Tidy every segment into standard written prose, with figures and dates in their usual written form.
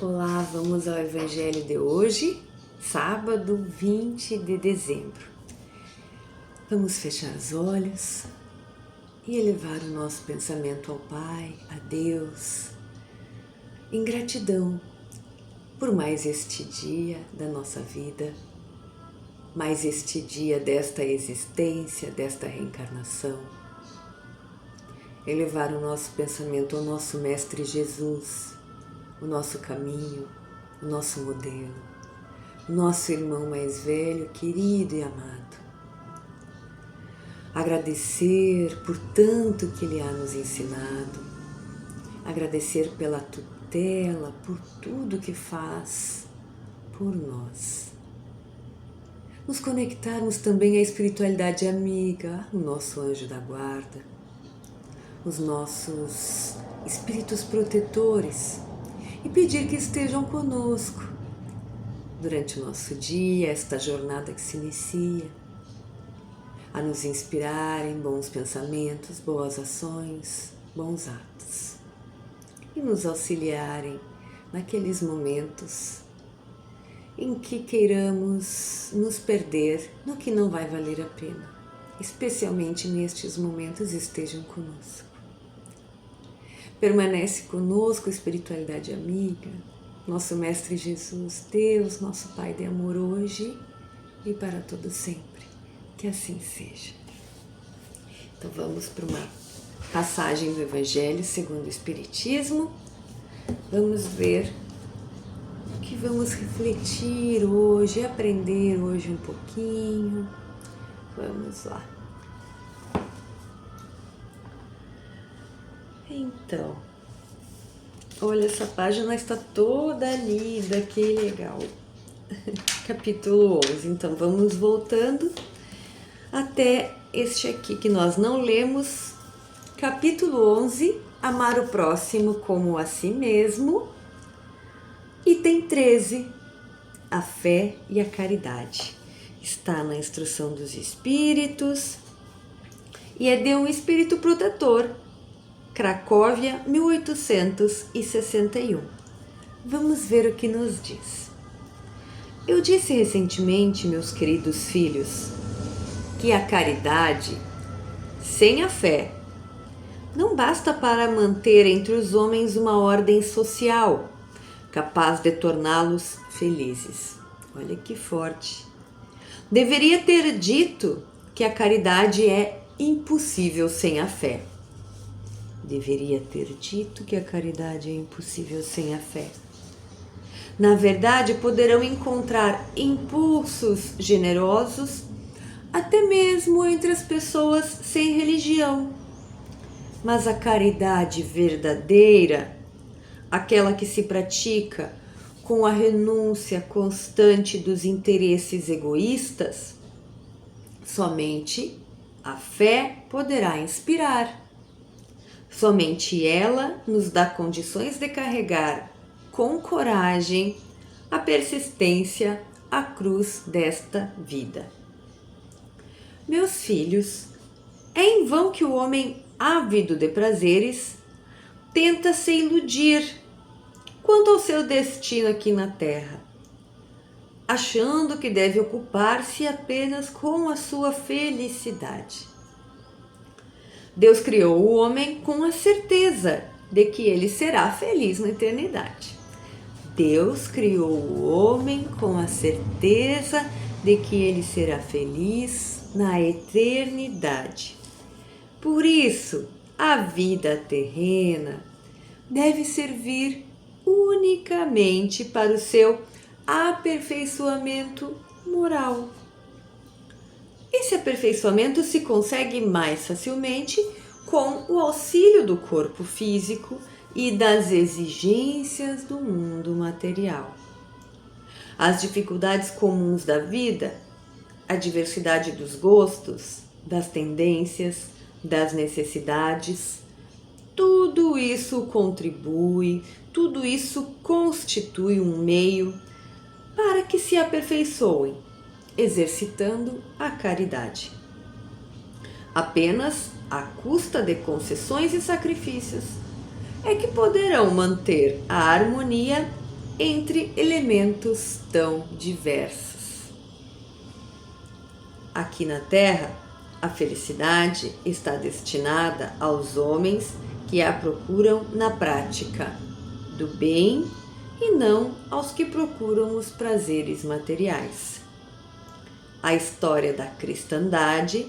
Olá, vamos ao Evangelho de hoje, sábado 20 de dezembro. Vamos fechar os olhos e elevar o nosso pensamento ao Pai, a Deus, em gratidão por mais este dia da nossa vida, mais este dia desta existência, desta reencarnação. Elevar o nosso pensamento ao nosso Mestre Jesus, o nosso caminho, o nosso modelo, o nosso irmão mais velho, querido e amado. Agradecer por tanto que Ele há nos ensinado, agradecer pela tutela, por tudo que faz por nós. Nos conectarmos também à espiritualidade amiga, o nosso anjo da guarda, os nossos espíritos protetores, e pedir que estejam conosco durante o nosso dia, esta jornada que se inicia, a nos inspirar em bons pensamentos, boas ações, bons atos, e nos auxiliarem naqueles momentos em que queiramos nos perder no que não vai valer a pena. Especialmente nestes momentos, estejam conosco. Permanece conosco a espiritualidade amiga, nosso Mestre Jesus, Deus, nosso Pai de amor hoje e para todo sempre. Que assim seja. Então vamos para uma passagem do Evangelho segundo o Espiritismo. Vamos ver o que vamos refletir hoje, aprender hoje um pouquinho. Vamos lá. Então, olha, essa página está toda lida, que legal. Capítulo 11. Então, vamos voltando até este aqui que nós não lemos. Capítulo 11, amar o próximo como a si mesmo. Item 13, a fé e a caridade. Está na Instrução dos Espíritos e é de um espírito protetor, Cracóvia, 1861. Vamos ver o que nos diz. Eu disse recentemente, meus queridos filhos, que a caridade, sem a fé, não basta para manter entre os homens uma ordem social capaz de torná-los felizes. Olha que forte. Deveria ter dito que a caridade é impossível sem a fé. Deveria ter dito que a caridade é impossível sem a fé. Na verdade, poderão encontrar impulsos generosos até mesmo entre as pessoas sem religião. Mas a caridade verdadeira, aquela que se pratica com a renúncia constante dos interesses egoístas, somente a fé poderá inspirar. Somente ela nos dá condições de carregar com coragem a persistência, a cruz desta vida. Meus filhos, é em vão que o homem ávido de prazeres tenta se iludir quanto ao seu destino aqui na terra, achando que deve ocupar-se apenas com a sua felicidade. Deus criou o homem com a certeza de que ele será feliz na eternidade. Deus criou o homem com a certeza de que ele será feliz na eternidade. Por isso, a vida terrena deve servir unicamente para o seu aperfeiçoamento moral. Esse aperfeiçoamento se consegue mais facilmente com o auxílio do corpo físico e das exigências do mundo material. As dificuldades comuns da vida, a diversidade dos gostos, das tendências, das necessidades, tudo isso contribui, tudo isso constitui um meio para que se aperfeiçoem, exercitando a caridade. Apenas à custa de concessões e sacrifícios é que poderão manter a harmonia entre elementos tão diversos. Aqui na Terra, a felicidade está destinada aos homens que a procuram na prática do bem e não aos que procuram os prazeres materiais. A história da cristandade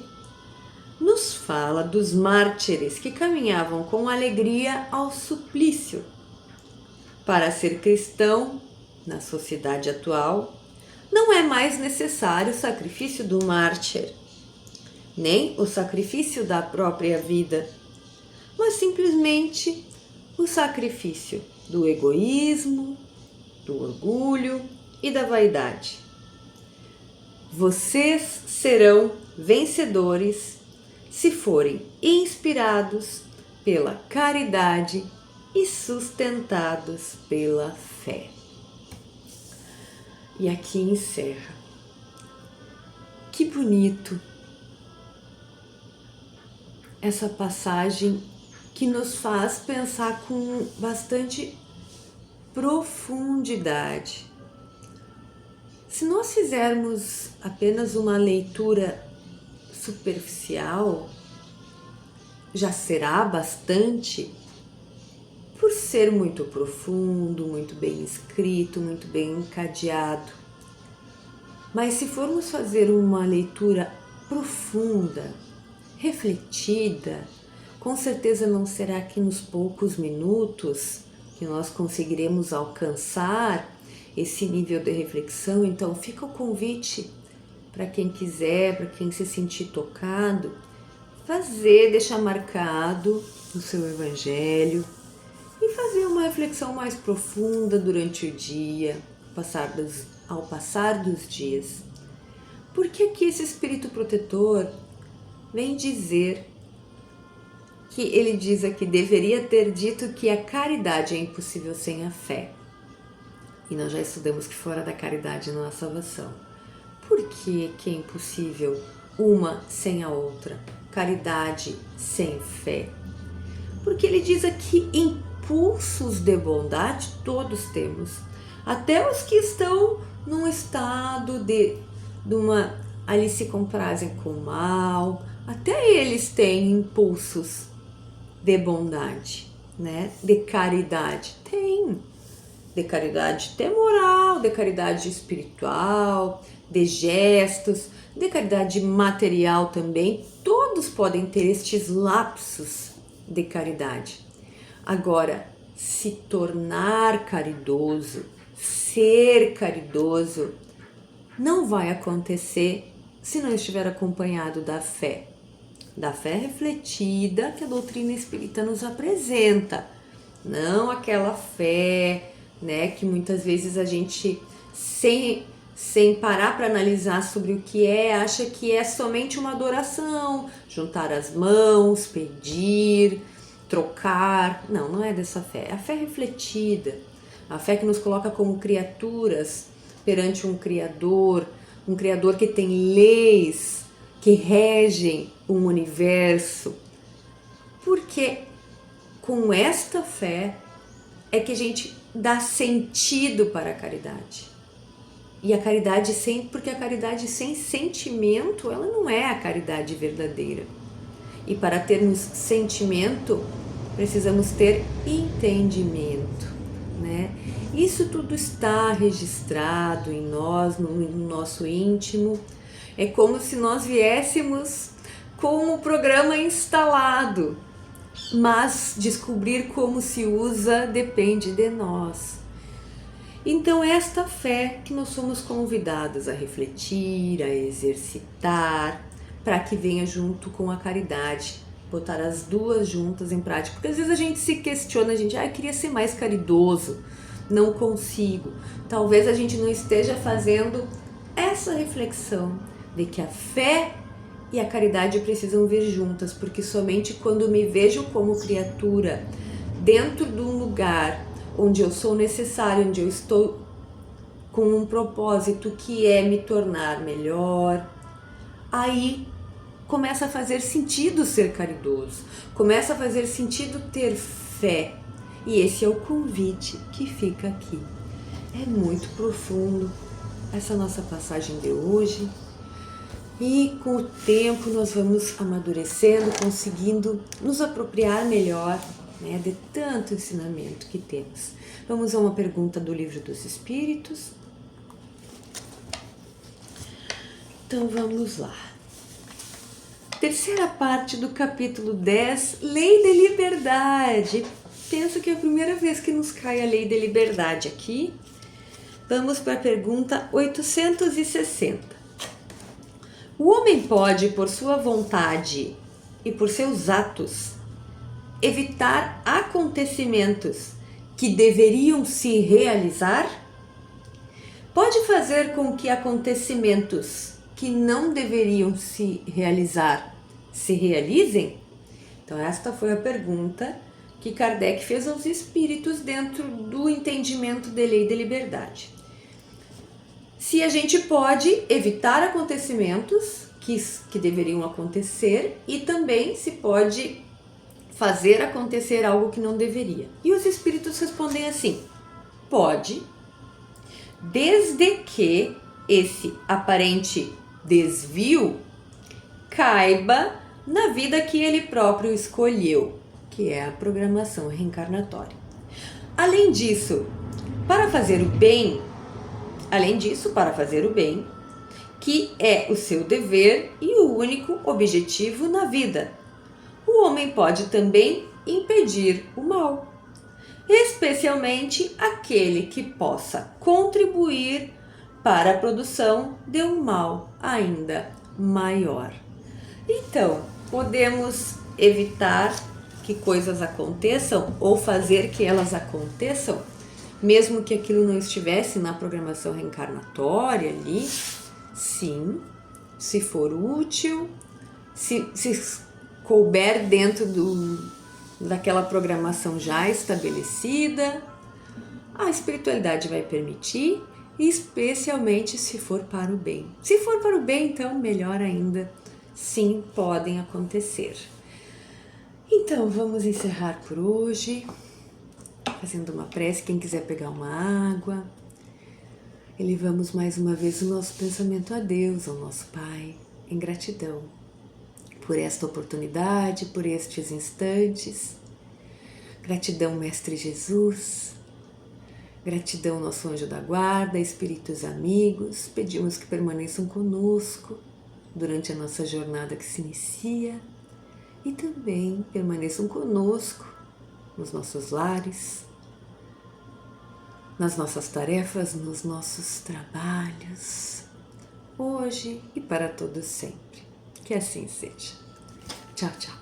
nos fala dos mártires que caminhavam com alegria ao suplício. Para ser cristão, na sociedade atual, não é mais necessário o sacrifício do mártir, nem o sacrifício da própria vida, mas simplesmente o sacrifício do egoísmo, do orgulho e da vaidade. Vocês serão vencedores se forem inspirados pela caridade e sustentados pela fé. E aqui encerra. Que bonito essa passagem que nos faz pensar com bastante profundidade. Se nós fizermos apenas uma leitura superficial, já será bastante, por ser muito profundo, muito bem escrito, muito bem encadeado. Mas se formos fazer uma leitura profunda, refletida, com certeza não será que nos poucos minutos que nós conseguiremos alcançar esse nível de reflexão. Então fica o convite para quem quiser, para quem se sentir tocado, deixar marcado no seu evangelho e fazer uma reflexão mais profunda durante o dia, ao passar dos dias. Porque aqui esse espírito protetor vem dizer que ele diz aqui, deveria ter dito que a caridade é impossível sem a fé. E nós já estudamos que fora da caridade não há salvação. Por que é impossível uma sem a outra? Caridade sem fé. Porque ele diz aqui, impulsos de bondade todos temos. Até os que estão num estado de ali se comprazem com o mal, até eles têm impulsos de bondade, né? De caridade. Tem. De caridade moral, de caridade espiritual, de gestos, de caridade material também. Todos podem ter estes lapsos de caridade. Agora, se tornar caridoso, ser caridoso, não vai acontecer se não estiver acompanhado da fé refletida que a doutrina espírita nos apresenta. Não aquela fé, né, que muitas vezes a gente, sem parar para analisar sobre o que é, acha que é somente uma adoração, juntar as mãos, pedir, trocar. Não, não é dessa fé. É a fé refletida, a fé que nos coloca como criaturas perante um Criador que tem leis que regem um universo. Porque com esta fé é que a gente dá sentido para a caridade. E a caridade porque a caridade sem sentimento, ela não é a caridade verdadeira. E para termos sentimento, precisamos ter entendimento, né? Isso tudo está registrado em nós, no nosso íntimo. É como se nós viéssemos com o programa instalado, mas descobrir como se usa depende de nós. Então, esta fé que nós somos convidados a refletir, a exercitar, para que venha junto com a caridade, botar as duas juntas em prática. Porque às vezes a gente se questiona, eu queria ser mais caridoso, não consigo. Talvez a gente não esteja fazendo essa reflexão de que a fé e a caridade precisam vir juntas, porque somente quando me vejo como criatura dentro de um lugar onde eu sou necessário, onde eu estou com um propósito que é me tornar melhor, aí começa a fazer sentido ser caridoso, começa a fazer sentido ter fé. E esse é o convite que fica aqui. É muito profundo essa nossa passagem de hoje. E com o tempo nós vamos amadurecendo, conseguindo nos apropriar melhor, né, de tanto ensinamento que temos. Vamos a uma pergunta do Livro dos Espíritos. Então vamos lá. Terceira parte do capítulo 10, Lei de Liberdade. Penso que é a primeira vez que nos cai a Lei de Liberdade aqui. Vamos para a pergunta 860. O homem pode, por sua vontade e por seus atos, evitar acontecimentos que deveriam se realizar? Pode fazer com que acontecimentos que não deveriam se realizar se realizem? Então esta foi a pergunta que Kardec fez aos espíritos dentro do entendimento de lei de liberdade. Se a gente pode evitar acontecimentos que deveriam acontecer e também se pode fazer acontecer algo que não deveria. E os espíritos respondem assim: pode, desde que esse aparente desvio caiba na vida que ele próprio escolheu, que é a programação reencarnatória. Além disso, para fazer o bem, que é o seu dever e o único objetivo na vida, o homem pode também impedir o mal, especialmente aquele que possa contribuir para a produção de um mal ainda maior. Então, podemos evitar que coisas aconteçam ou fazer que elas aconteçam, mesmo que aquilo não estivesse na programação reencarnatória ali? Sim, se for útil, se couber dentro daquela programação já estabelecida, a espiritualidade vai permitir, especialmente se for para o bem. Se for para o bem, então melhor ainda, sim, podem acontecer. Então vamos encerrar por hoje, fazendo uma prece. Quem quiser pegar uma água, elevamos mais uma vez o nosso pensamento a Deus, ao nosso Pai, em gratidão por esta oportunidade, por estes instantes. Gratidão, Mestre Jesus. Gratidão, nosso anjo da guarda, espíritos amigos. Pedimos que permaneçam conosco durante a nossa jornada que se inicia e também permaneçam conosco nos nossos lares, nas nossas tarefas, nos nossos trabalhos, hoje e para todos sempre. Que assim seja. Tchau, tchau.